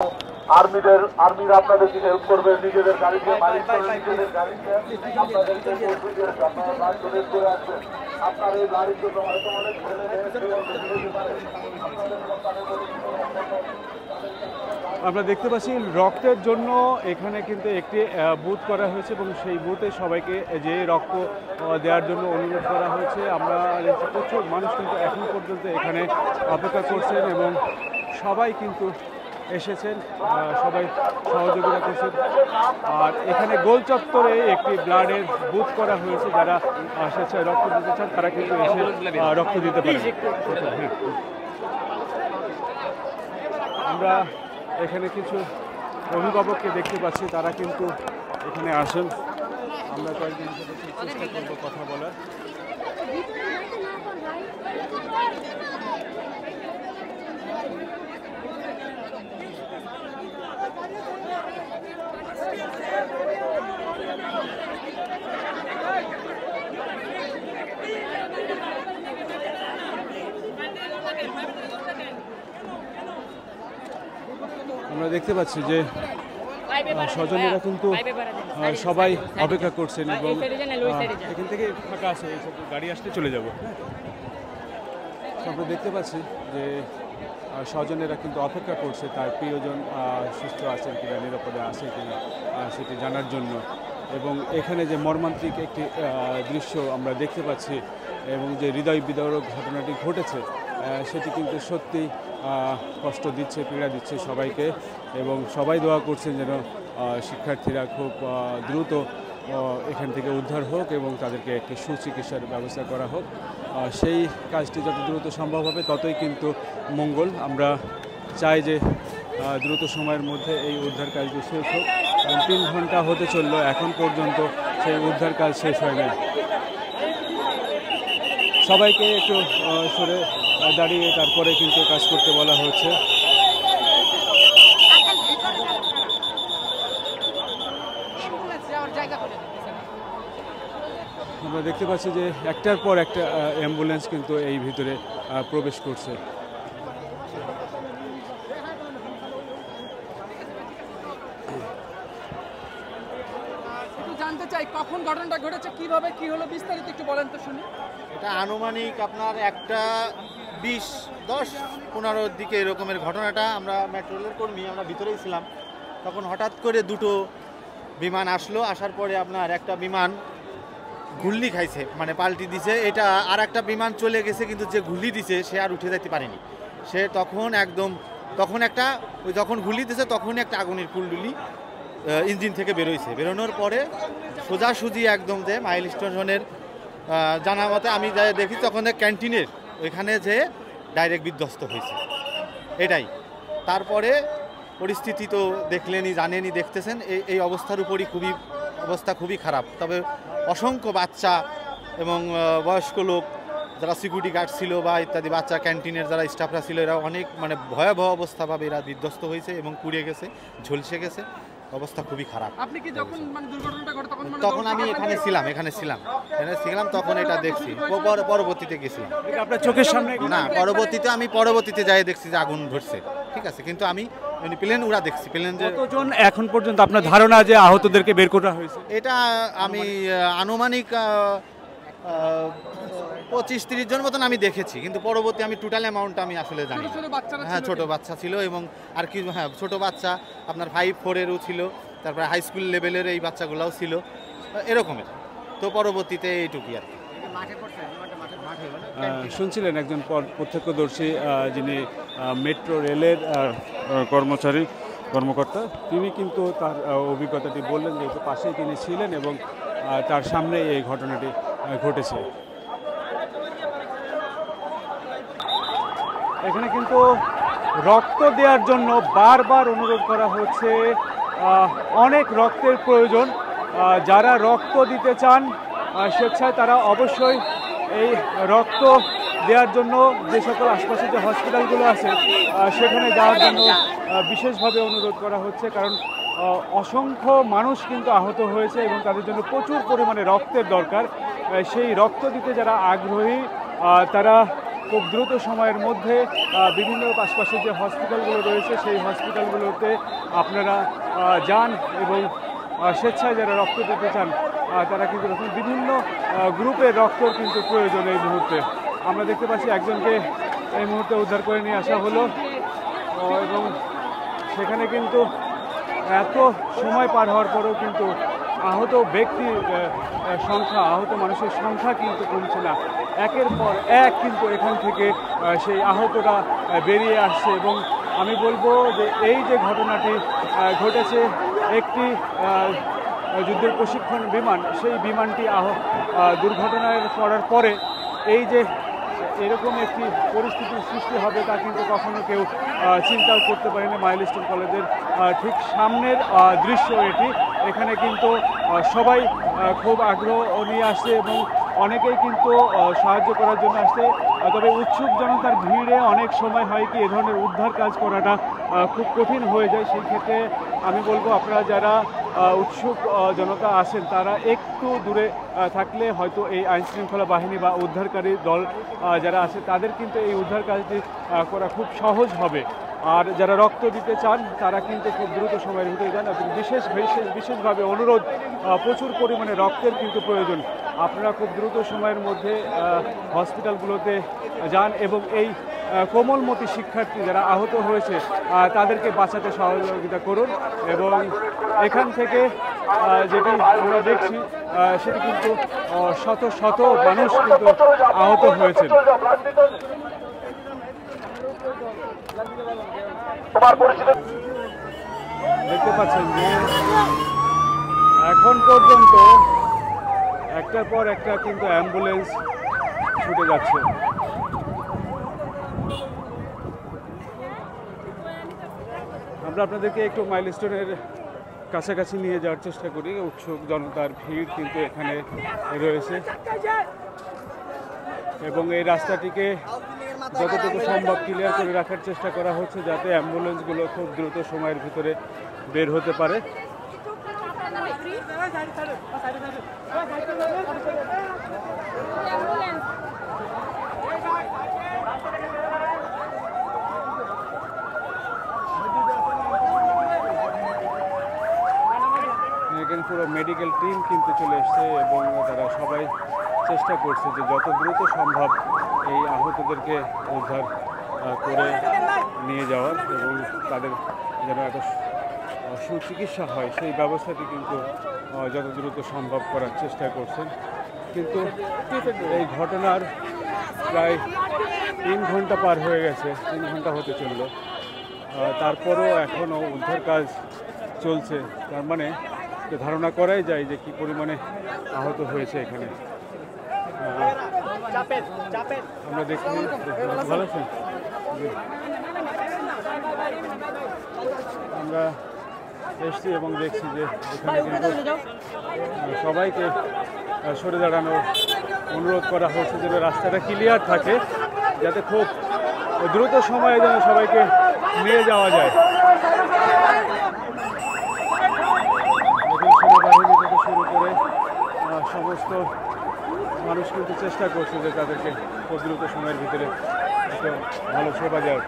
আর্মিরা আপনাদেরকে হেল্প করবে, নিজেদের গাড়ি দিয়ে মালিশ করে নিজেদের গাড়ি দিয়ে আপনাদেরকে আপনারা লাইট ডোনেট করে আসবেন। আপনার এই গাড়ির জন্য হয়তো অনেক ছেলে মেয়ে পারে। আমরা দেখতে পাচ্ছি রক্তের জন্য এখানে কিন্তু একটি বুথ করা হয়েছে এবং সেই বুথে সবাইকে যে রক্ত দেওয়ার জন্য অনুরোধ করা হয়েছে। আমরা প্রচুর মানুষ কিন্তু এখন পর্যন্ত এখানে অপেক্ষা করছেন এবং সবাই কিন্তু এসেছেন, সবাই সহযোগিতা করছেন। আর এখানে গোল চত্বরে একটি ব্লাডের বুথ করা হয়েছে, যারা স্বেচ্ছায় রক্ত দিতে চান তারা কিন্তু এসে রক্ত দিতে পারে। আমরা এখানে কিছু অভিভাবককে দেখতে পাচ্ছি, তারা কিন্তু এখানে আসেন। আমরা কয়েকদিন চেষ্টা করবো কথা বলার। আমরা দেখতে পাচ্ছি যে স্বজনেরা কিন্তু সবাই অপেক্ষা করছেন এবং এখান থেকে ফাঁকা আছে, এইসব গাড়ি আসতে চলে যাব। আমরা দেখতে পাচ্ছি যে স্বজনেরা কিন্তু অপেক্ষা করছে তার প্রিয়জন সুস্থ আছেন কিনা, নিরাপদে আছে কিনা সেটি জানার জন্য। এবং এখানে যে মর্মান্তিক একটি দৃশ্য আমরা দেখতে পাচ্ছি এবং যে হৃদয় বিদারক ঘটনাটি ঘটেছে সেটি কিন্তু সত্যি কষ্ট দিচ্ছে, পীড়া দিচ্ছে সবাইকে। এবং সবাই দোয়া করছেন যেন শিক্ষার্থীরা খুব দ্রুত এখান থেকে উদ্ধার হোক এবং তাদেরকে একটি সুচিকিৎসার ব্যবস্থা করা হোক। সেই কাজটি যত দ্রুত সম্ভব হবে ততই কিন্তু মঙ্গল। আমরা চাই যে দ্রুত সময়ের মধ্যে এই উদ্ধার কাজটি শেষ হোক। 3 ঘন্টা হতে চলল, এখন পর্যন্ত সেই উদ্ধার কাজ শেষ হয় না। সবাইকে একটু সরে দাঁড়িয়ে তারপরে কিন্তু কাজ করতে বলা হচ্ছে। আমরা দেখতে পাচ্ছি যে একটার পর একটা অ্যাম্বুলেন্স কিন্তু এই ভিতরে প্রবেশ করছে। জানতে চাই কখন ঘটনাটা ঘটেছে, কিভাবে কি হলো, বিস্তারিত একটু বলেন তো শুনি। এটা আনুমানিক আপনার 1:20-10-15 দিকে এরকমের ঘটনাটা। আমরা মেট্রো রেলের কর্মী, আমরা ভিতরেই ছিলাম। তখন হঠাৎ করে 2টো বিমান আসলো, আসার পরে আপনার একটা বিমান ঘুল্লি খাইছে, মানে পাল্টি দিছে। এটা আর একটা বিমান চলে গেছে, কিন্তু যে ঘুল্লি দিছে সে আর উঠে যেতে পারেনি। সে তখন যখন ঘুল্লি দিছে তখনই একটা আগুনের কুলডুলি ইঞ্জিন থেকে বেরোইছে। বেরোনোর পরে সোজাসুজি একদম যে মাইল স্টেশনের জানা মতে আমি যাই দেখি তখন ক্যান্টিনের ওইখানে যে ডাইরেক্ট বিধ্বস্ত হয়েছে, এটাই। তারপরে পরিস্থিতি তো দেখলেনই, জানেনই, দেখতেছেন। এই অবস্থার উপরই অবস্থা খুবই খারাপ। তবে অসংখ্য বাচ্চা এবং বয়স্ক লোক যারা সিকিউরিটি গার্ড ছিল বা ইত্যাদি বাচ্চা ক্যান্টিনের যারা স্টাফরা ছিল, এরা অনেক মানে ভয়াবহ অবস্থাভাবে এরা বিধ্বস্ত হয়েছে এবং পুড়ে গেছে, ঝলসে গেছে। অবস্থা খুবই খারাপ। আপনি কি যখন মানে দুর্ঘটনাটা ঘটে তখন আমি এখানে ছিলাম তখন এটা দেখছি। পরবর্তীতে গেছিলাম আপনার চোখের সামনে না, পরবর্তীতে যাই দেখছি যে আগুন ধরছে, ঠিক আছে। কিন্তু আমি প্লেন উড়া দেখছি। প্লেন যে কতজন এখন পর্যন্ত আপনার ধারণা যে আহতদেরকে বের করা হয়েছে? এটা আমি আনুমানিক 25-30 জন মতন আমি দেখেছি, কিন্তু পরবর্তী আমি টোটাল অ্যামাউন্টটা আমি আসলে জানি। হ্যাঁ, ছোট বাচ্চা ছিল এবং আর কি, হ্যাঁ ছোট বাচ্চা আপনার 5-4-এরও ছিল, তারপরে হাই স্কুল লেভেলের এই বাচ্চাগুলোও ছিল, এরকমের। তো পরবর্তীতে এইটুকুই আর কি। শুনছিলেন একজন প্রত্যক্ষদর্শী যিনি মেট্রো রেলের কর্মকর্তা, তিনি কিন্তু তার অভিজ্ঞতাটি বললেন, যেহেতু পাশেই তিনি ছিলেন এবং তার সামনে এই ঘটনাটি ঘটেছে। এখানে কিন্তু রক্ত দেওয়ার জন্য বারবার অনুরোধ করা হচ্ছে। অনেক রক্তের প্রয়োজন। যারা রক্ত দিতে চান স্বেচ্ছায় তারা অবশ্যই এই রক্ত দেওয়ার জন্য যে সকল আশপাশে যে হসপিটালগুলো আছে সেখানে যাওয়ার জন্য বিশেষভাবে অনুরোধ করা হচ্ছে। কারণ অসংখ্য মানুষ কিন্তু আহত হয়েছে এবং তাদের জন্য প্রচুর পরিমাণে রক্তের দরকার। সেই রক্ত দিতে যারা আগ্রহী তারা খুব দ্রুত সময়ের মধ্যে বিভিন্ন আশপাশে যে হসপিটালগুলো রয়েছে সেই হসপিটালগুলোতে আপনারা যান এবং স্বেচ্ছায় যারা রক্ত দিতে চান তারা কিন্তু বিভিন্ন গ্রুপের রক্তর কিন্তু প্রয়োজন এই মুহূর্তে। আমরা দেখতে পাচ্ছি একজনকে এই মুহূর্তে উদ্ধার করে নিয়ে আসা হলো এবং সেখানে কিন্তু এত সময় পার হওয়ার পরেও কিন্তু আহত ব্যক্তির সংখ্যা, আহত মানুষের সংখ্যা কিন্তু কমছে না। একের পর এক কিন্তু এখান থেকে সেই আহতরা বেরিয়ে আসছে এবং আমি বলবো যে এই যে ঘটনাটি ঘটেছে, একটি যুদ্ধের প্রশিক্ষণ বিমান, সেই বিমানটি দুর্ঘটনায় পড়ার পরে এই যে এরকম একটি পরিস্থিতির সৃষ্টি হবে তা কিন্তু কখনো কেউ চিন্তাও করতে পারেনি। মাইলস্টোন কলেজের ঠিক সামনের দৃশ্য এটি। এখানে কিন্তু সবাই খুব আগ্রহ নিয়ে আসছে এবং অনেকেই কিন্তু সাহায্য করার জন্য আসছে। তবে উৎসুক জনতার ভিড়ে অনেক সময় হয় কি এ ধরনের উদ্ধার কাজ করাটা খুব কঠিন হয়ে যায়। সেই ক্ষেত্রে আমি বলবো আপনারা যারা উৎসুক জনতা আসেন তারা একটু দূরে থাকলে হয়তো এই আইনশৃঙ্খলা বাহিনী বা উদ্ধারকারী দল যারা আছে তাদের কিন্তু এই উদ্ধার কাজটি করা খুব সহজ হবে। আর যারা রক্ত দিতে চান তারা কিন্তু খুব দ্রুত সময়ের ভিতরে যান এবং বিশেষভাবে অনুরোধ, প্রচুর পরিমাণে রক্তের কিন্তু প্রয়োজন। আপনারা খুব দ্রুত সময়ের মধ্যে হসপিটালগুলোতে যান এবং এই কোমলমতি শিক্ষার্থী যারা আহত হয়েছে তাদেরকে বাঁচাতে সহযোগিতা করুন। এবং এখান থেকে যেটি আমরা দেখছি সেটি কিন্তু শত শত মানুষ কিন্তু আহত হয়েছেন। দেখতে পাচ্ছেন যে এখন পর্যন্ত একটার পর একটা কিন্তু অ্যাম্বুলেন্স ছুটে যাচ্ছে। আমরা আপনাদেরকে একটু মাইলস্টোনের কাছাকাছি নিয়ে যাওয়ার চেষ্টা করি। উৎসুক জনতার ভিড় কিন্তু এখানে রয়েছে এবং এই রাস্তাটিকে যতটুকু সম্ভব ক্লিয়ার করে রাখার চেষ্টা করা হচ্ছে যাতে অ্যাম্বুলেন্সগুলো খুব দ্রুত সময়ের ভিতরে বের হতে পারে। এখানে পুরো মেডিকেল টিম কিন্তু চলে এসছে এবং তারা সবাই চেষ্টা করছে যে যত দ্রুত সম্ভব এই আহতদেরকে উদ্ধার করে নিয়ে যাওয়ার এবং তাদের যেন একটা সুচিকিৎসা হয় সেই ব্যবস্থাটি কিন্তু যত দ্রুত সম্ভব করার চেষ্টা করছেন। কিন্তু এই ঘটনার প্রায় 3 ঘন্টা পার হয়ে গেছে, 3 ঘন্টা হতে চলল, তারপরও এখনও উদ্ধার কাজ চলছে। তার মানে ধারণা করাই যায় যে কি পরিমাণে আহত হয়েছে এখানে। আমরা দেখছি, ভালো আছেন? আমরা এসছি এবং দেখছি যে এখানে কিন্তু সবাইকে সরে দাঁড়ানোর অনুরোধ করা হয়েছে যেন রাস্তাটা ক্লিয়ার থাকে, যাতে খুব দ্রুত সময়ে যেন সবাইকে নিয়ে যাওয়া যায়। সেনাবাহিনী থেকে শুরু করে সমস্ত মানুষ কিন্তু চেষ্টা করছে যে তাদেরকে খুব দ্রুত সময়ের ভিতরে একটা ভালো সেবা দেওয়ার।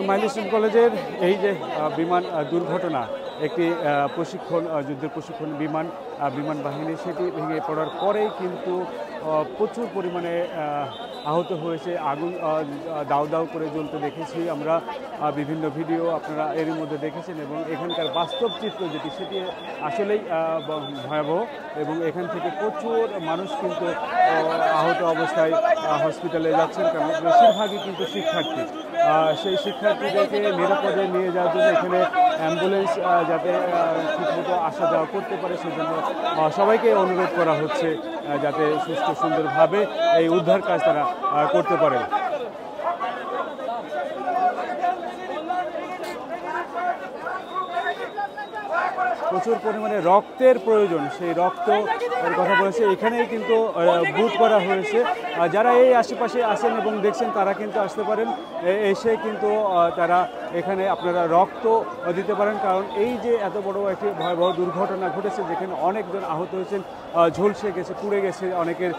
মাইলস্টোন কলেজের এই যে বিমান দুর্ঘটনা, একটি যুদ্ধের প্রশিক্ষণ বিমান বাহিনী, সেটি ভেঙে পড়ার পরেই কিন্তু প্রচুর পরিমাণে আহত হয়েছে। আগুন দাউ দাউ করে জ্বলতে দেখেছি আমরা, বিভিন্ন ভিডিও আপনারা এরই মধ্যে দেখেছেন এবং এখানকার বাস্তব চিত্র যেটি সেটি আসলেই ভয়াবহ এবং এখান থেকে প্রচুর মানুষ কিন্তু আহত অবস্থায় হসপিটালে যাচ্ছেন, কারণ বেশিরভাগই কিন্তু শিক্ষার্থী। সেই শিক্ষার্থীদেরকে নিরাপদে নিয়ে যাওয়ার জন্য এখানে অ্যাম্বুলেন্স যাতে ঠিকমতো আসা যাওয়া করতে পারে সেজন্য সবাইকে অনুরোধ করা হচ্ছে যাতে সুষ্ঠু সুন্দরভাবে এই উদ্ধার কাজ তারা করতে পারে। সবাই প্রচুর পরিমাণে রক্তের প্রয়োজন, সেই রক্ত কথা বলেছে। এখানেই কিন্তু বুথ করা হয়েছে। যারা এই আশেপাশে আসেন এবং দেখছেন তারা কিন্তু আসতে পারেন, এসে কিন্তু তারা এখানে আপনারা রক্ত দিতে পারেন। কারণ এই যে এত বড় একটি ভয়াবহ দুর্ঘটনা ঘটেছে, যেখানে অনেকজন আহত হয়েছেন, ঝলসে গেছে, পুড়ে গেছে অনেকের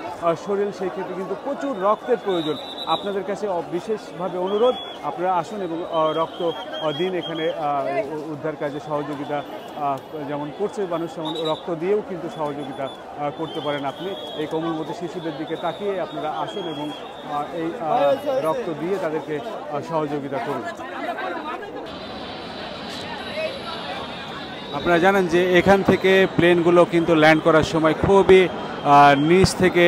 শরীর, সেই ক্ষেত্রে কিন্তু প্রচুর রক্তের প্রয়োজন। আপনাদের কাছে বিশেষভাবে অনুরোধ, আপনারা আসুন এবং রক্ত দিন। এখানে উদ্ধার কাজে সহযোগিতা যেমন করছে মানুষ, যেমন রক্ত দিয়েও কিন্তু সহযোগিতা করতে পারেন আপনি। এই কোমলমতি শিশুদের দিকে তাকিয়ে আপনারা আসুন এবং এই রক্ত দিয়ে তাদেরকে সহযোগিতা করুন। আপনারা জানেন যে এখান থেকে প্লেনগুলো কিন্তু ল্যান্ড করার সময় খুবই নিচ থেকে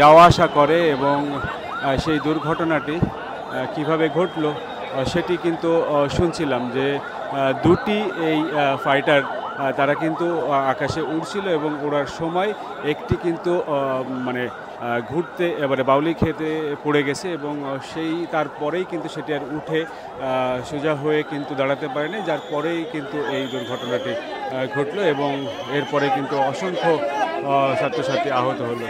যাওয়া আসা করে, এবং সেই দুর্ঘটনাটি কিভাবে ঘটলো সেটি কিন্তু শুনছিলাম যে দুটি এই ফাইটার তারা কিন্তু আকাশে উড়ছিল এবং ওড়ার সময় একটি কিন্তু মানে ঘুরতে এবারে বাউলি খেতে পড়ে গেছে, এবং সেই তারপরেই কিন্তু সেটি আর উঠে সোজা হয়ে কিন্তু দাঁড়াতে পারেনি, যার পরেই কিন্তু এই দুর্ঘটনাটি ঘটলো এবং এরপরে কিন্তু অসংখ্য ছাত্রছাত্রী আহত হলো।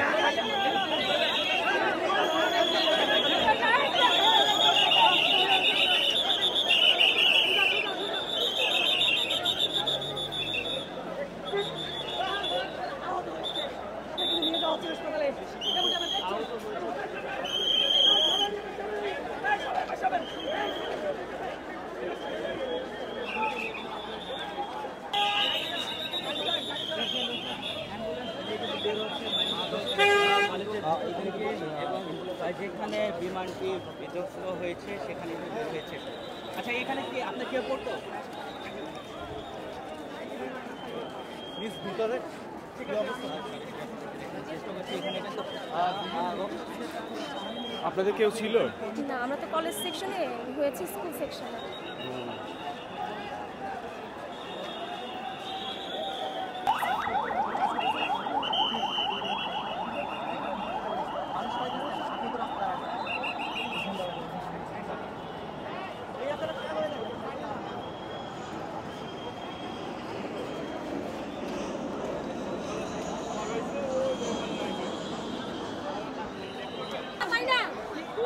যেখানে বিমানটি বিধ্বস্ত হয়েছে সেখানে হয়েছে। আচ্ছা, এখানে কি আপনার কেউ পড়তো? ভিতরে আপনাদের কেউ ছিল না? আমরা তো কলেজ সেকশনে হয়েছে, স্কুল সেকশনে।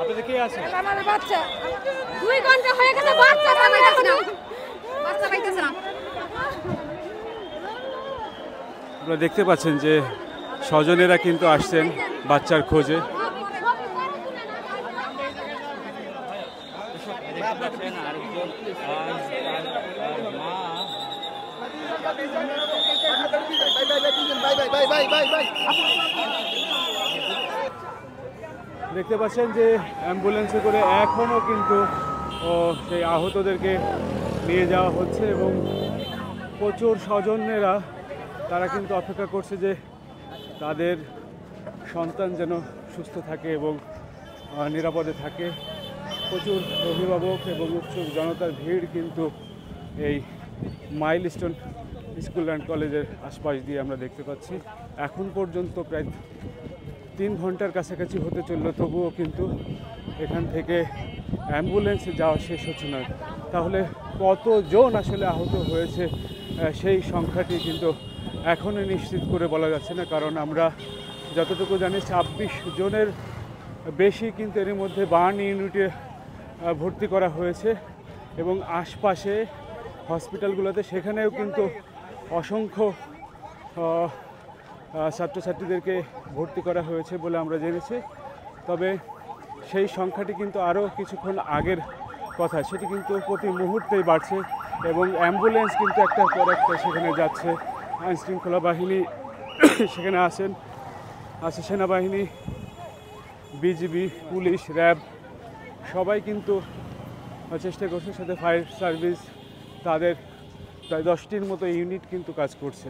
আপনাদের কে আছে? আমার বাচ্চা 2 ঘন্টা হয়ে গেছে, বাচ্চা পাইতেছে না, বাচ্চা পাইতেছে না। আপনারা দেখতে পাচ্ছেন যে স্বজনেরা কিন্তু আসছেন বাচ্চার খোঁজে। দেখতে পাচ্ছেন যে অ্যাম্বুলেন্সে করে এখনও কিন্তু সেই আহতদেরকে নিয়ে যাওয়া হচ্ছে, এবং প্রচুর স্বজনেরা তারা কিন্তু অপেক্ষা করছে যে তাদের সন্তান যেন সুস্থ থাকে এবং নিরাপদে থাকে। প্রচুর অভিভাবক এবং উৎসুক জনতার ভিড় কিন্তু এই মাইলস্টোন স্কুল অ্যান্ড কলেজের আশপাশ দিয়ে আমরা দেখতে পাচ্ছি। এখন পর্যন্ত প্রায় 3 ঘন্টার কাছাকাছি হতে চললো, তবুও কিন্তু এখান থেকে অ্যাম্বুলেন্সে যাওয়া শেষ হচ্ছে না। তাহলে কতজন আসলে আহত হয়েছে সেই সংখ্যাটি কিন্তু এখনও নিশ্চিত করে বলা যাচ্ছে না, কারণ আমরা যতটুকু জানি 26 জনের বেশি কিন্তু এর মধ্যে বার্ন ইউনিটে ভর্তি করা হয়েছে, এবং আশপাশে হসপিটালগুলোতে সেখানেও কিন্তু অসংখ্য ছাত্রছাত্রীদেরকে ভর্তি করা হয়েছে বলে আমরা জেনেছি। তবে সেই সংখ্যাটি কিন্তু আরও কিছুক্ষণ আগের কথা, সেটি কিন্তু প্রতি মুহূর্তেই বাড়ছে, এবং অ্যাম্বুলেন্স কিন্তু একটার পর একটা সেখানে যাচ্ছে। আইনশৃঙ্খলা বাহিনী সেখানে আছে সেনাবাহিনী, বিজিবি, পুলিশ, র্যাব সবাই কিন্তু চেষ্টা করছে, সাথে ফায়ার সার্ভিস, তাদের প্রায় 10টির মতো ইউনিট কিন্তু কাজ করছে।